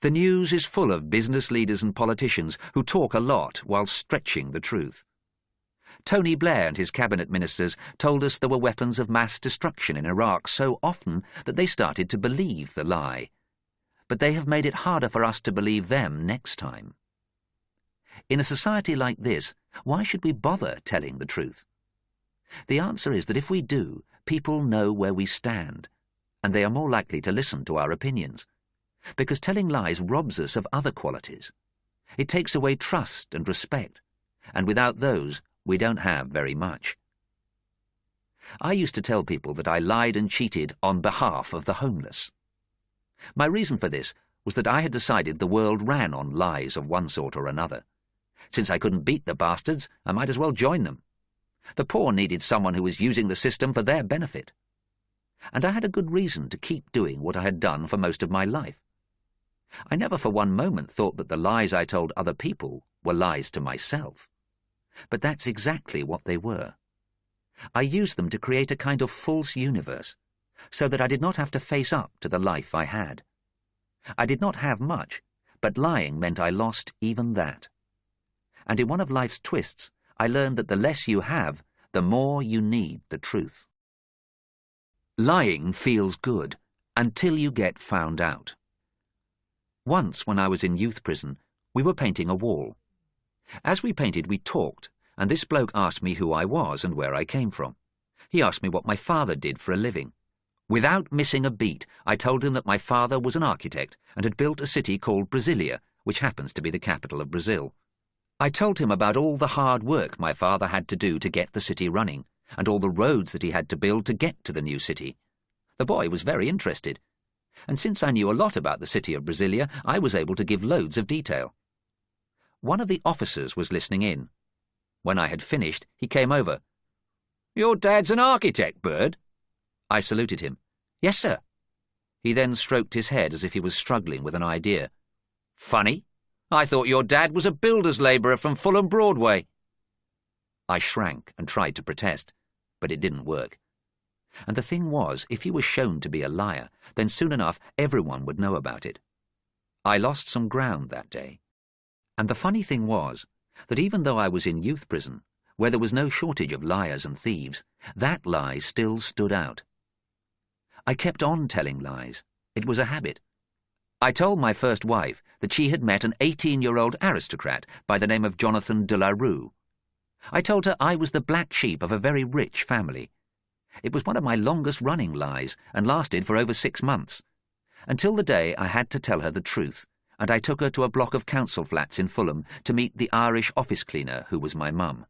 The news is full of business leaders and politicians who talk a lot while stretching the truth. Tony Blair and his cabinet ministers told us there were weapons of mass destruction in Iraq so often that they started to believe the lie. But they have made it harder for us to believe them next time. In a society like this, why should we bother telling the truth? The answer is that if we do, people know where we stand, and they are more likely to listen to our opinions. Because telling lies robs us of other qualities. It takes away trust and respect, and without those, we don't have very much. I used to tell people that I lied and cheated on behalf of the homeless. My reason for this was that I had decided the world ran on lies of one sort or another. Since I couldn't beat the bastards, I might as well join them. The poor needed someone who was using the system for their benefit. And I had a good reason to keep doing what I had done for most of my life. I never for one moment thought that the lies I told other people were lies to myself. But that's exactly what they were. I used them to create a kind of false universe, so that I did not have to face up to the life I had. I did not have much, but lying meant I lost even that. And in one of life's twists, I learned that the less you have, the more you need the truth. Lying feels good, until you get found out. Once, when I was in youth prison, we were painting a wall. As we painted, we talked, and this bloke asked me who I was and where I came from. He asked me what my father did for a living. Without missing a beat, I told him that my father was an architect and had built a city called Brasilia, which happens to be the capital of Brazil. I told him about all the hard work my father had to do to get the city running, and all the roads that he had to build to get to the new city. The boy was very interested, and since I knew a lot about the city of Brasilia, I was able to give loads of detail. One of the officers was listening in. When I had finished, he came over. "Your dad's an architect, Bird?" I saluted him. "Yes, sir." He then stroked his head as if he was struggling with an idea. "Funny. I thought your dad was a builder's labourer from Fulham Broadway." I shrank and tried to protest, but it didn't work. And the thing was, if you were shown to be a liar, then soon enough everyone would know about it. I lost some ground that day. And the funny thing was that even though I was in youth prison, where there was no shortage of liars and thieves, that lie still stood out. I kept on telling lies. It was a habit. I told my first wife that she had met an 18-year-old aristocrat by the name of Jonathan de la Rue. I told her I was the black sheep of a very rich family. It was one of my longest-running lies and lasted for over 6 months, until the day I had to tell her the truth, and I took her to a block of council flats in Fulham to meet the Irish office cleaner who was my mum.